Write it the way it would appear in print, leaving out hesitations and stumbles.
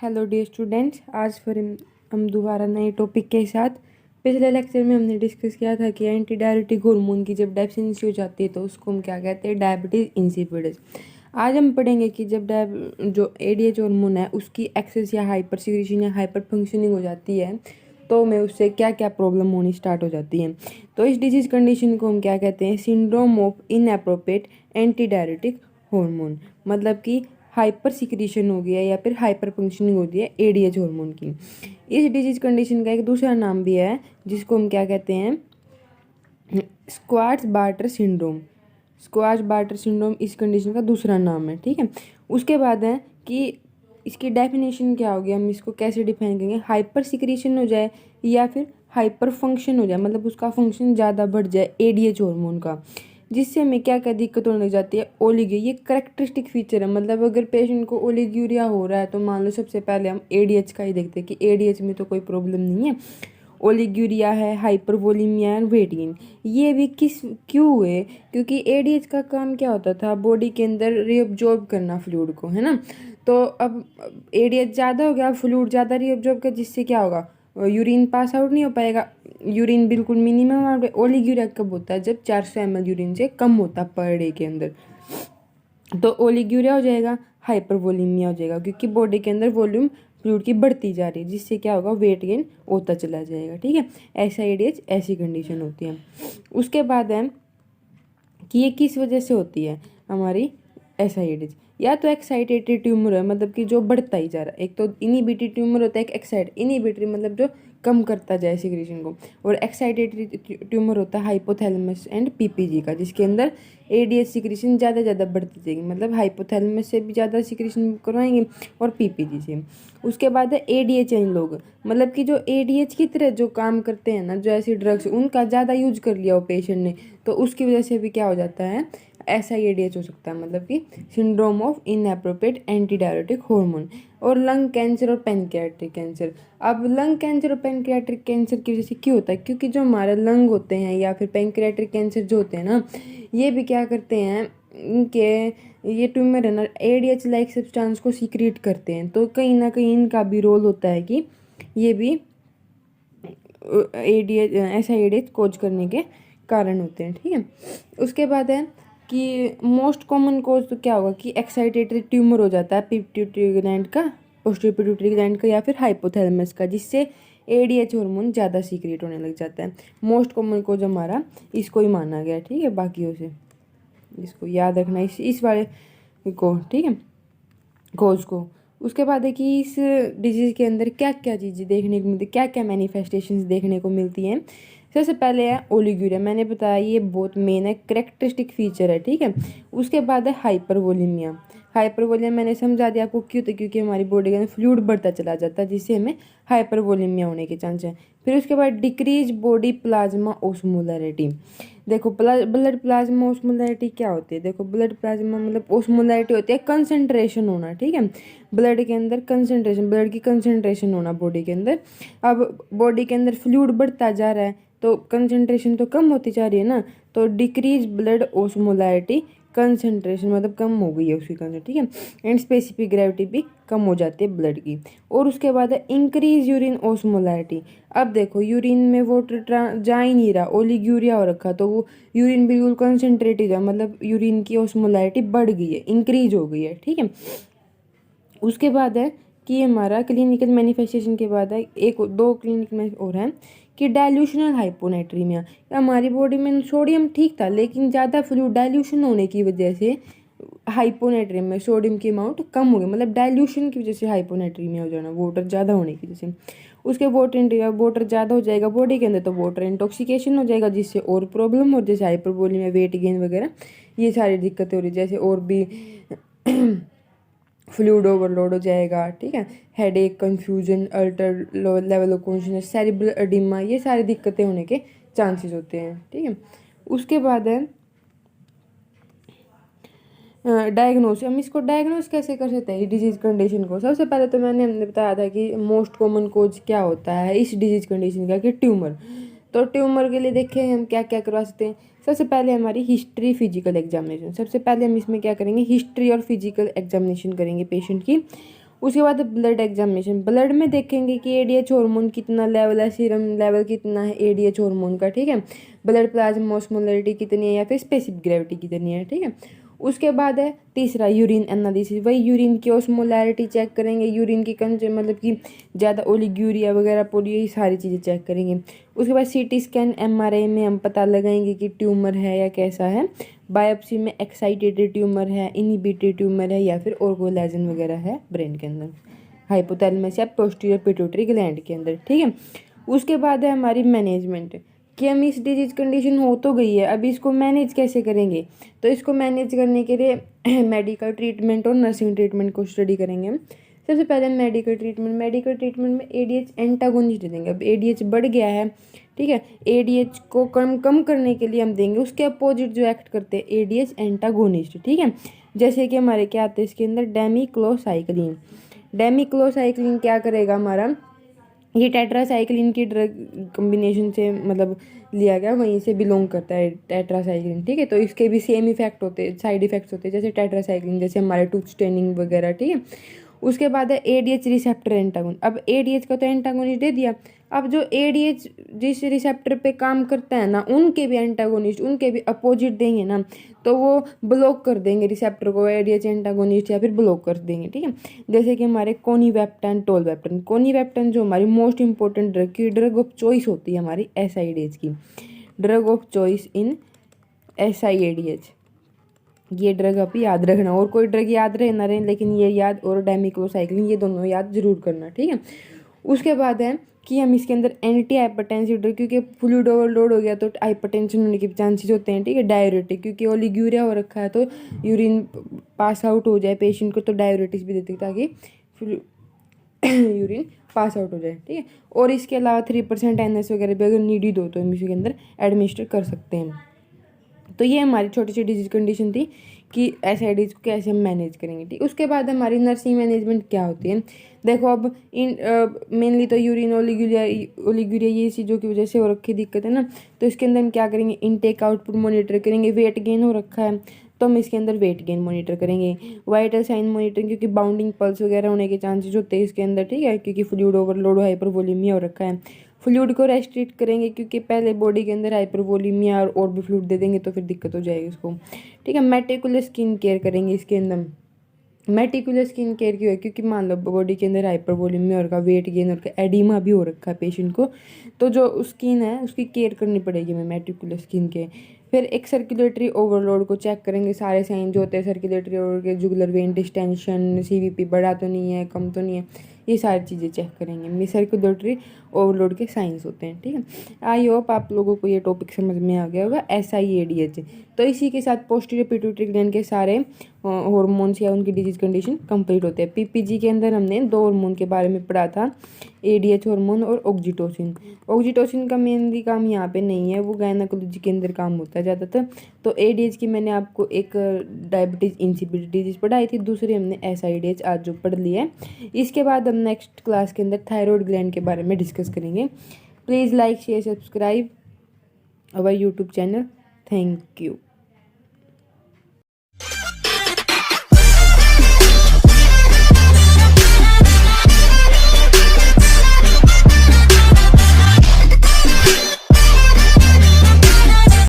Hello dear students, आज फिर हम दोबारा नए टॉपिक के साथ। पिछले लेक्चर में हमने डिस्कस किया था कि एंटी डायबिटिक हार्मोन की जब डेफिशिएंसी हो जाती है तो उसको हम क्या कहते हैं, डायबिटीज़ इंसिपिडस। आज हम पढ़ेंगे कि जब जो एडीएच हार्मोन है उसकी एक्सेस या हाइपर सिक्रीशन या हाइपर फंक्शनिंग हो जाती है तो हमें उससे क्या क्या प्रॉब्लम होनी स्टार्ट हो जाती है। तो इस डिजीज़ कंडीशन को हम क्या कहते हैं, syndrome of inappropriate anti diabetic hormone. मतलब कि हाइपर सिक्रीशन हो गया या फिर हाइपर फंक्शनिंग होती है एडीएच हार्मोन की। इस डिजीज कंडीशन का एक दूसरा नाम भी है जिसको हम क्या कहते हैं, squats barter syndrome. Squats barter syndrome इस कंडीशन का दूसरा नाम है। ठीक है, उसके बाद है कि इसकी डेफिनेशन क्या होगी, हम इसको कैसे डिफाइन करेंगे। हाइपर सिक्रीशन हो जाए या फिर हाइपर फंक्शन हो जाए, मतलब उसका फंक्शन ज़्यादा बढ़ जाए एडीएच हार्मोन का, जिससे हमें क्या क्या दिक्कत होने लग जाती है। ओलिगी, ये करेक्टरिस्टिक फीचर है। मतलब अगर पेशेंट को ओलिग्यूरिया हो रहा है तो मान लो सबसे पहले हम एडीएच का ही देखते हैं कि एडीएच में तो कोई प्रॉब्लम नहीं है। ओलिग्यूरिया है, हाइपरवोलीमिया है, वेट गेन, ये भी क्यों हुए, क्योंकि एडीएच का काम क्या होता था, बॉडी के अंदर रीअब्जॉर्ब करना फ्लूइड को, है ना। तो अब एडीएच ज़्यादा हो गया, फ्लूइड ज़्यादा रीअब्जॉर्ब कर, जिससे क्या होगा, यूरिन पास आउट नहीं हो पाएगा। यूरिन बिल्कुल मिनिमम आउट। ओलिग्यूरिया कब होता है, जब 400 ml यूरिन से कम होता पर डे के अंदर, तो ओलिग्यूरिया हो जाएगा, हाइपरवोलीमिया हो जाएगा, क्योंकि बॉडी के अंदर वॉल्यूम फ्लूइड की बढ़ती जा रही है, जिससे क्या होगा, वेट गेन होता चला जाएगा। ठीक है, ऐसा एडीएच ऐसी कंडीशन होती है। उसके बाद है कि ये किस वजह से होती है हमारी एसाइटिस। या तो एक्साइटेटरी ट्यूमर है, मतलब कि जो बढ़ता ही जा रहा है। एक तो इनिबिटरी ट्यूमर होता है, एक एक्साइट इनिबिटरी मतलब जो कम करता जाए सिक्रीशन को, और एक्साइटेटरी ट्यूमर होता है हाइपोथैलेमस एंड पीपीजी का, जिसके अंदर एडीएच सिक्रीशन ज़्यादा बढ़ती जाएगी। मतलब हाइपोथैलेमस से भी ज़्यादा सिक्रीशन करवाएंगे और पीपीजी से। उसके बाद है एडीएच इन लोग, मतलब कि जो एडीएच की तरह जो काम करते हैं ना, जो ऐसी ड्रग्स उनका ज़्यादा यूज कर लिया वो पेशेंट ने, तो उसकी वजह से भी क्या हो जाता है, ऐसा एडीएच हो सकता है। मतलब कि syndrome of inappropriate anti diabetic hormone. और लंग कैंसर और पैनक्रियाटिक कैंसर। अब लंग कैंसर और पैनक्रियाटिक कैंसर की वजह से क्यों होता है, क्योंकि जो हमारे लंग होते हैं या फिर पैनक्रियाटिक कैंसर जो होते हैं ना, ये भी क्या करते हैं, इनके ये ट्यूमर है ना, एडीएच लाइक सब्सटेंस को सीक्रेट करते हैं। तो कहीं ना कहीं इनका भी रोल होता है कि ये भी एडीएच ऐसा एडीएच कोज करने के कारण होते हैं। ठीक है, उसके बाद है कि मोस्ट कॉमन कोज तो क्या होगा कि एक्साइटेटरी ट्यूमर हो जाता है पिट्यूटरी ग्लैंड का, पोस्टीरियर पिट्यूटरी ग्लैंड का या फिर हाइपोथैलेमस का, जिससे एडीएच हार्मोन ज़्यादा सीक्रेट होने लग जाता है। मोस्ट कॉमन कोज हमारा इसको ही माना गया। ठीक है, बाकियों से इसको याद रखना, इस वाले को। ठीक है, कोज को। उसके बाद है कि इस डिजीज़ के अंदर क्या क्या चीज़ें देखने को मिलती, क्या क्या मैनिफेस्टेशंस देखने को मिलती हैं। सबसे पहले है ओलिग्यूरिया, मैंने बताया ये बहुत मेन है, करेक्टरिस्टिक फीचर है। ठीक है, उसके बाद है हाइपरवोलीमिया। हाइपरवोलीमिया मैंने समझा दिया आपको क्यों, तो क्योंकि हमारी बॉडी के अंदर फ्लूइड बढ़ता चला जाता है, जिससे हमें हाइपरवोलीमिया होने के चांस है। फिर उसके बाद डिक्रीज बॉडी प्लाज्मा ओस्मोलैरिटी। देखो ब्लड प्लाज्मा ओस्मोलैरिटी क्या होती है, देखो ब्लड प्लाज्मा मतलब ओस्मोलैरिटी होती है कंसंट्रेशन होना। ठीक है, ब्लड के अंदर कंसंट्रेशन, ब्लड की कंसंट्रेशन होना बॉडी के अंदर। अब बॉडी के अंदर फ्लूइड बढ़ता जा रहा है तो कंसंट्रेशन तो कम होती जा रही है ना, तो डिक्रीज ब्लड ओस्मोलैरिटी, कंसंट्रेशन मतलब कम हो गई है उसकी कंसंट्रेशन। ठीक है, एंड स्पेसिफिक ग्रेविटी भी कम हो जाती है ब्लड की। और उसके बाद है इंक्रीज यूरिन ओस्मोलैरिटी। अब देखो यूरिन में वाटर जा ही नहीं रहा, ओलिग्यूरिया हो रखा, तो वो यूरिन बिल्कुल कंसनट्रेटेड है, मतलब यूरिन की ओस्मोलैरिटी बढ़ गई है, इंक्रीज हो गई है। ठीक है, उसके बाद है कि हमारा क्लिनिकल मैनिफेस्टेशन के बाद है एक दो क्लिनिकल और हैं कि डाइल्यूशनल हाइपोनेट्रीमिया। हमारी बॉडी में सोडियम ठीक था लेकिन ज़्यादा फ्लूइड डाइल्यूशन होने की वजह से हाइपोनेट्रीमिया, सोडियम की अमाउंट कम हो गई, मतलब डाइल्यूशन की वजह से हाइपोनेट्रीमिया हो जाना, वाटर ज़्यादा होने की वजह से। उसके वाटर ज़्यादा हो जाएगा बॉडी के अंदर तो वाटर इंटॉक्सिकेशन हो जाएगा, जिससे और प्रॉब्लम हो, जैसे हाइपरवोलीमिया, वेट गेन वगैरह, ये सारी दिक्कतें हो रही, जैसे और भी फ्लूइड ओवरलोड हो जाएगा। ठीक है, headache, confusion, alter level of consciousness, cerebral oedema, ये सारी दिक्कतें होने के चांसेस होते हैं। ठीक है, उसके बाद है डायग्नोस। हम इसको डायग्नोस कैसे कर सकते हैं डिजीज कंडीशन को। सबसे पहले तो हमने बताया था कि मोस्ट कॉमन कोज क्या होता है इस डिजीज कंडीशन का, कि ट्यूमर। तो ट्यूमर के लिए देखें हम क्या क्या करवा सकते हैं। सबसे पहले हमारी हिस्ट्री, फिजिकल एग्जामिनेशन। सबसे पहले हम इसमें क्या करेंगे, हिस्ट्री और फिजिकल एग्जामिनेशन करेंगे पेशेंट की। उसके बाद ब्लड एग्जामिनेशन, ब्लड में देखेंगे कि एडीएच हार्मोन कितना लेवल है, सीरम लेवल कितना है एडीएच हार्मोन का, ठीक है। ब्लड प्लाज्मा ऑस्मोलरिटी कितनी है या फिर स्पेसिफिक ग्रेविटी कितनी है, ठीक है। उसके बाद है तीसरा यूरिन एनालिसिस, वही यूरिन की ऑस्मोलैरिटी चेक करेंगे, यूरिन की मतलब कि ज़्यादा ओलिग्यूरिया वगैरह पोलियो, ये सारी चीज़ें चेक करेंगे। उसके बाद सीटी स्कैन एमआरआई में हम पता लगाएंगे कि ट्यूमर है या कैसा है, बायोप्सी में एक्साइटेड ट्यूमर है, इनहिबिटेड ट्यूमर है या फिर और कोई लेजन वगैरह है ब्रेन के अंदर, हाइपोथैलेमस या पोस्टीरियर पिट्यूटरी ग्लैंड के अंदर, ठीक है। उसके बाद है हमारी मैनेजमेंट, कि हम इस डिजीज कंडीशन हो तो गई है, अभी इसको मैनेज कैसे करेंगे। तो इसको मैनेज करने के लिए मेडिकल ट्रीटमेंट और नर्सिंग ट्रीटमेंट को स्टडी करेंगे हम। सबसे पहले मेडिकल ट्रीटमेंट में एडीएच एंटागोनिस्ट देंगे। अब एडीएच बढ़ गया है, ठीक है, एडीएच को कम करने के लिए हम देंगे उसके अपोजिट जो एक्ट करते हैं एडीएच एंटागोनिस्ट, ठीक है। जैसे कि हमारे क्या आते हैं इसके अंदर, डेमिक्लोसाइक्लिन। डेमिक्लोसाइक्लिन क्या करेगा हमारा, ये टेट्रासाइक्लिन की ड्रग कम्बिनेशन से मतलब लिया गया, वहीं से बिलोंग करता है टेट्रासाइक्लिन, ठीक है। तो इसके भी सेम इफेक्ट होते हैं, साइड इफेक्ट्स होते हैं जैसे टेट्रासाइक्लिन, जैसे हमारे टूथ स्टेनिंग वगैरह, ठीक है। उसके बाद है एडीएच रिसेप्टर एंटागोन। अब एडीएच का तो एंटागोनिस्ट दे दिया, अब जो एडीएच जिस रिसेप्टर पे काम करता है ना, उनके भी एंटागोनिस्ट, उनके भी अपोजिट देंगे ना, तो वो ब्लॉक कर देंगे रिसेप्टर को, एडीएच एंटागोनिस्ट या फिर ब्लॉक कर देंगे, ठीक है। जैसे कि हमारे कोनीवेप्टन, टोलवेप्टन। कोनीवेप्टन जो हमारी मोस्ट इंपॉर्टेंट ड्रग की ड्रग ऑफ चॉइस होती है हमारी एसआईडीएच की, ड्रग ऑफ चॉइस इन एसआईएडीएच, ये ड्रग आप याद रखना, और कोई ड्रग याद रहे ना रहे लेकिन ये याद, और डेमिक्लोसाइक्लिन, ये दोनों याद जरूर करना, ठीक है। उसके बाद है कि हम इसके अंदर एंटी हाइपरटेंसिव ड्रग, क्योंकि फ्लूइड ओवरलोड हो गया तो हाइपरटेंशन होने के चांसेस होते हैं, ठीक है। डाययूरेटिक, क्योंकि ओलिग्यूरिया हो रखा है तो यूरिन पास आउट हो जाए पेशेंट को, तो डाययूरेटिक्स भी देते ताकि यूरिन पास आउट हो जाए, ठीक है। और इसके अलावा 3% एनएस वगैरह भी अगर नीडेड हो तो हम इसके अंदर एडमिनिस्टर कर सकते हैं। तो ये हमारी छोटी सी डिजीज कंडीशन थी कि एसआईडीज को कैसे हम मैनेज करेंगे, ठीक। उसके बाद हमारी नर्सिंग मैनेजमेंट क्या होती है, देखो अब इन मेनली तो यूरिन ओलिगुरिया ये चीज़ों की वजह से हो रखी दिक्कत है ना, तो इसके अंदर हम क्या करेंगे, इनटेक आउटपुट मॉनिटर करेंगे। वेट गेन हो रखा है तो हम इसके अंदर वेट गेन मॉनिटर करेंगे। वाइटल साइन मॉनिटरिंग, क्योंकि बाउंडिंग पल्स वगैरह होने के चांसेस होते हैं इसके अंदर, ठीक है, क्योंकि फ्लूइड ओवरलोड हाइपरवोलेमिया हो रखा है। फ्लूइड को रेस्ट्रिक्ट करेंगे, क्योंकि पहले बॉडी के अंदर हाइपरवोलेमिया और भी फ्लूइड दे देंगे तो फिर दिक्कत हो जाएगी उसको, ठीक है। मेटिकुलर स्किन केयर करेंगे इसके अंदर। मेटिकुलर स्किन केयर क्यों है, क्योंकि मान लो बॉडी के अंदर हाइपरवोलेमिया और का वेट गेन और का एडिमा भी हो रखा है पेशेंट को, तो जो स्किन है उसकी केयर करनी पड़ेगी हमें, मेटिकुलर स्किन के। फिर एक सर्कुलेटरी ओवरलोड को चेक करेंगे, सारे साइन जो होते हैं सर्कुलेटरी ओवरलोड के, जुगुलर वेन डिस्टेंशन, सीवीपी बढ़ा तो नहीं है, कम तो नहीं है, ये सारी चीज़ें चेक करेंगे। ये सर्कुलेटरी ओवरलोड के साइंस होते हैं, ठीक है। आई होप आप लोगों को ये टॉपिक समझ में आ गया होगा, SIADH। तो इसी के साथ पोस्टीरियर पिट्यूटरी ग्लैंड के सारे हार्मोन्स या उनकी डिजीज कंडीशन कंप्लीट होते हैं। PPG के अंदर हमने 2 हार्मोन के बारे में पढ़ा था, ADH हार्मोन और ऑक्सीटोसिन। ऑक्सीटोसिन का मेनली काम यहाँ पे नहीं है, वो गायनाकोलॉजी के अंदर काम होता है ज़्यादातर। तो ADH की मैंने आपको एक डायबिटीज़ इंसिपिड डिजीज पढ़ाई थी, दूसरी हमने SIDH आज जो पढ़ लिया है। इसके बाद हम नेक्स्ट क्लास के अंदर थायराइड ग्लैंड के बारे में डिस्कस करेंगे। Please like share subscribe our YouTube channel. Thank you.